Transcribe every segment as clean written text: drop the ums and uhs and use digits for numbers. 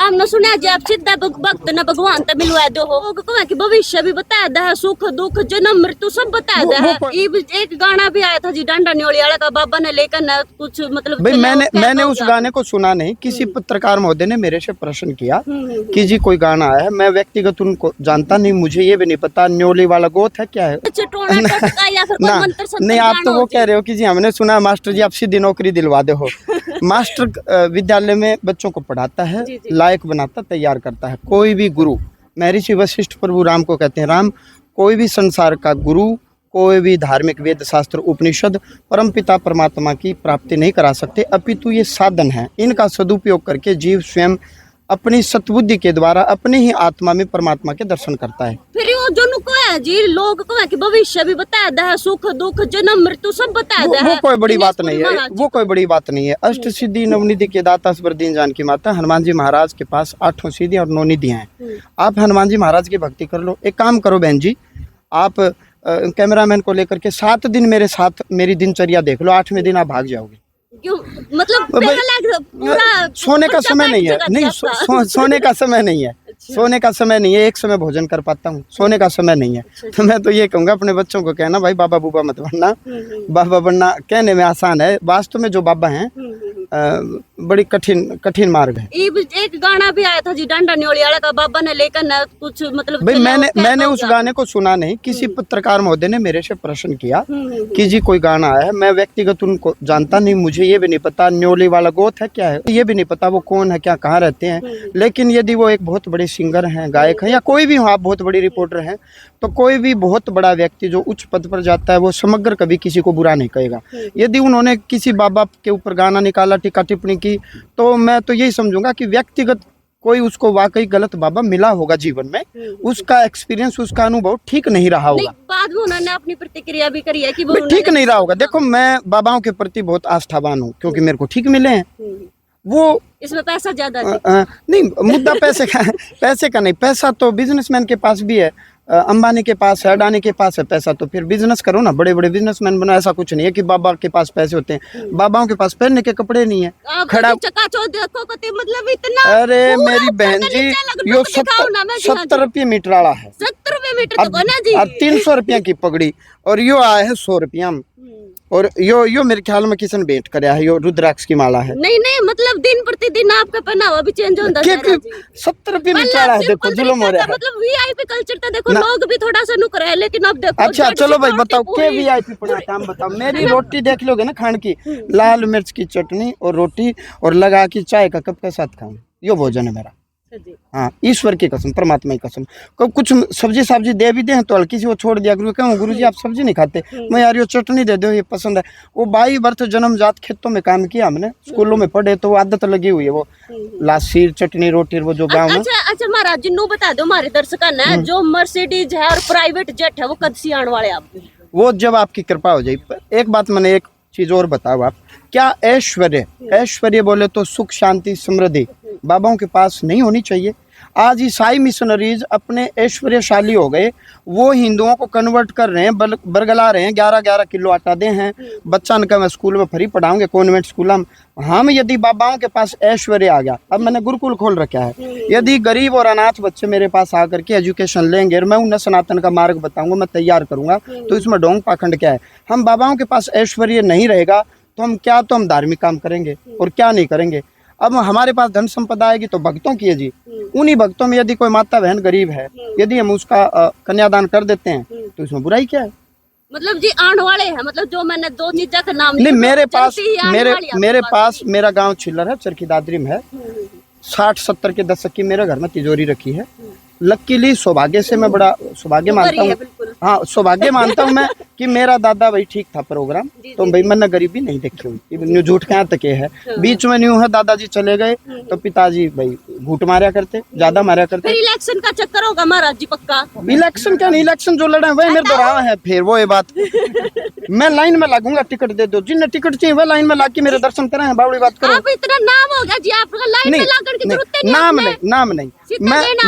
हमने सुना जी आप सीधा भक्त न भगवान तक मिलवा दो हो कि भविष्य भी बता दे है, सुख दुख जन्म मृत्यु सब बता दे है। एक गाना भी आया था जी डांडा न्योली वाला का बाबा ने लेकर न कुछ मतलब भाई मैंने उस गाने को सुना नहीं। किसी पत्रकार महोदय ने मेरे से प्रश्न किया कि जी कोई गाना आया है, मैं व्यक्तिगत उनको जानता नहीं, मुझे ये भी नहीं पता न्योली वाला गोत है क्या है नहीं। आप तो वो कह रहे हो कि जी हमने सुना मास्टर जी आप सीधी नौकरी दिलवा दे हो। मास्टर विद्यालय में बच्चों को पढ़ाता है, लायक बनाता, तैयार करता है। कोई भी गुरु, महर्षि वशिष्ठ प्रभु राम को कहते हैं राम, कोई भी संसार का गुरु कोई भी धार्मिक वेद शास्त्र उपनिषद परमपिता परमात्मा की प्राप्ति नहीं करा सकते, अपितु ये साधन है। इनका सदुपयोग करके जीव स्वयं अपनी सतबुद्धि के द्वारा अपने ही आत्मा में परमात्मा के दर्शन करता है। फिर वो जो नुको है जी लोग को है कि भविष्य भी बता दे है, सुख दुख जन्म मृत्यु सब बता दे है। वो कोई बड़ी बात नहीं है, वो कोई बड़ी बात नहीं है। अष्ट सिद्धि नवनिधि के दाता असबरदीन जानकी माता हनुमान जी महाराज के पास 8 सिद्धि और 9 निधियां हैं। आप हनुमान जी महाराज की भक्ति कर लो। एक काम करो बहन जी, आप कैमरामैन को लेकर के 7 दिन मेरे साथ मेरी दिनचर्या देख लो, 8वें दिन आप भाग जाओगे। क्यों मतलब पूरा सोने का समय नहीं है, नहीं सोने का समय नहीं है, सोने का समय नहीं है। एक समय भोजन कर पाता हूँ, सोने का समय नहीं है। तो मैं तो ये कहूँगा अपने बच्चों को कहना भाई बाबा बूबा मत बनना। बाबा बनना कहने में आसान है, वास्तव में जो बाबा हैं बड़ी कठिन मार्ग है। एक गाना भी आया था जी डांडा न्योली वाला का बाबा ने लेकर न कुछ मतलब भाई मैंने उस गाने को सुना नहीं। किसी पत्रकार महोदय ने मेरे से प्रश्न किया कि जी कोई गाना आया है, मैं व्यक्तिगत उनको जानता नहीं, मुझे ये भी नहीं पता न्योली वाला गोत है क्या है, ये भी नहीं पता वो कौन है, क्या कहाँ रहते हैं। लेकिन यदि वो एक बहुत बड़े सिंगर हैं, गायक हैं, या कोई भी हो, आप बहुत बड़ी रिपोर्टर हैं, तो कोई भी बहुत बड़ा व्यक्ति जो उच्च पद पर जाता है वो समग्र कभी किसी को बुरा नहीं कहेगा। यदि उन्होंने किसी बाबा के ऊपर गाना निकाला, टीका टिप्पणी की, तो मैं तो यही समझूंगा कि व्यक्तिगत कोई उसको वाकई गलत बाबा मिला होगा जीवन में, उसका एक्सपीरियंस, उसका अनुभव ठीक नहीं रहा होगा। बाद में उन्होंने अपनी प्रतिक्रिया भी करी है कि वो ठीक नहीं रहा होगा। देखो मैं बाबाओं के प्रति बहुत आस्थावान हूँ क्योंकि मेरे को ठीक मिले हैं। वो इसमें पैसा ज्यादा नहीं, मुद्दा पैसे का नहीं। पैसा तो बिजनेसमैन के पास भी है, अंबानी के पास है, अडानी के पास है पैसा, तो फिर बिजनेस करो ना, बड़े बड़े बिजनेसमैन बनो। ऐसा कुछ नहीं है कि बाबा के पास पैसे होते हैं, बाबाओं के पास पहनने के कपड़े नहीं है। खड़ा मतलब इतना, अरे मेरी बहन जी यो 70 रुपये मीटर वाला है, 70 रुपये मीटर तो ना जी, 300 रुपया की पगड़ी, और यो आया है 100 रुपया में। और यो मेरे ख्याल में किसी ने भेंट कराया है, यो रुद्राक्ष की माला है। नहीं मतलब दिन प्रतिदिन आपका पहनावा भी चेंज होता है। 70 रुपये में चढ़ा है, देखो जुल्म हो रहा है। मतलब वीआईपी कल्चर तो देखो लोग भी थोड़ा सा नुक रहे हैं, लेकिन अब देखो। अच्छा चलो भाई बताओ क्या वीआईपी पढ़ाता है, हम बताओ। मेरी रोटी देख लोगे ना खान की, लाल मिर्च की चटनी और रोटी और लगा की चाय का कप के साथ खाऊं, यो भोजन है मेरा। हाँ, ईश्वर की कसम, परमात्मा की कसम। कुछ सब्जी दे भी दे तो हल्की सी वो छोड़ दिया, गुरु जी आप सब्जी नहीं खाते, मैं यार ये चटनी दे दो, ये पसंद है। वो 22 वर्ष जन्मजात खेतों में काम किया हमने, स्कूलों में पढ़े, तो वो आदत लगी हुई है वो लासीर चटनी रोटी वो जो गाँव में। अच्छा महाराज जी नो बता दो हमारे दर्शकों ने, जो मर्सिडीज है और प्राइवेट जेट है वो कद से आने वाले आप? वो जब आपकी कृपा हो जाए। एक बात मैंने एक चीज और बताओ, आप क्या ऐश्वर्य बोले तो सुख शांति समृद्धि बाबाओं के पास नहीं होनी चाहिए। आज ईसाई मिशनरीज अपने ऐश्वर्यशाली हो गए, वो हिंदुओं को कन्वर्ट कर रहे हैं, बरगला रहे हैं, 11-11 किलो आटा दे हैं, बच्चा का मैं स्कूल में फ्री पढ़ाऊंगे कॉन्वेंट स्कूल में। हम यदि बाबाओं के पास ऐश्वर्य आ गया, अब मैंने गुरुकुल खोल रखा है, यदि गरीब और अनाथ बच्चे मेरे पास आकर के एजुकेशन लेंगे और मैं उन्हें सनातन का मार्ग बताऊंगा, मैं तैयार करूंगा, तो इसमें ढोंग पाखंड क्या है? हम बाबाओं के पास ऐश्वर्य नहीं रहेगा तो हम धार्मिक काम करेंगे और क्या नहीं करेंगे। अब हमारे पास धन संपदा आएगी तो भक्तों की है जी, उन्हीं भक्तों में यदि कोई माता बहन गरीब है, यदि हम उसका कन्यादान कर देते हैं तो इसमें बुराई क्या है? मतलब जी आने वाले हैं, मतलब जो मैंने 2 चीज़ों का नाम नहीं, मेरे पास मेरा गांव छिल्लर है, चरखी दादरी में है। 60-70 के दशक की मेरे घर में तिजोरी रखी है। लकीली सौभाग्य से मैं बड़ा सौभाग्य मानता हूँ, हाँ सौभाग्य मानता हूँ मैं कि मेरा दादा भाई ठीक था प्रोग्राम, तो भाई मैंने गरीबी नहीं देखी हुई, झूठ कहाँ तक है। बीच में न्यू है दादाजी चले गए तो पिताजी भाई घूट मारा करते, ज्यादा मारा करते। इलेक्शन का चक्कर होगा महाराज जी पक्का? इलेक्शन क्या नहीं, इलेक्शन जो लड़े वही मेरे तो रहा है। फिर वो ये बात मैं लाइन में लगूंगा, टिकट दे दो, जिन्हें टिकट चाहिए वह लाइन में लाके मेरे दर्शन करें। बावड़ी बात करो, आप इतना नाम हो गया जी, आपका लाइन में लाकर के जरूरत नहीं। नाम नहीं,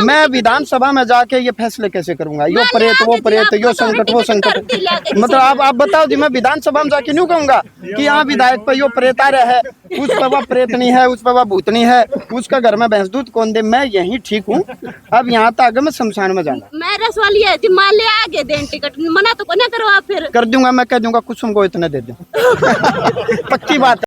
मैं विधानसभा में जाके ये फैसले कैसे करूंगा? यो प्रेत वो प्रेत, यो संकट वो संकट। मतलब आप बताओ जी, मैं विधानसभा में जाके नहीं कहूंगा कि यहाँ विधायक पे यो प्रेत आ रहा है, उस पर वह प्रेतनी है, उस पर वह भूतनी है, उसका घर में भैंस दूध कौन दे, मैं यही ठीक हूँ। अब यहाँ तक आगे मैं शमशान में जाना। मेरा सवाल ये है जी, मान ले आगे दें टिकट, मना तो को ना करो आप फिर। कर दूंगा, मैं कह दूंगा कुछ हमको इतने दे दो। पक्की बात है।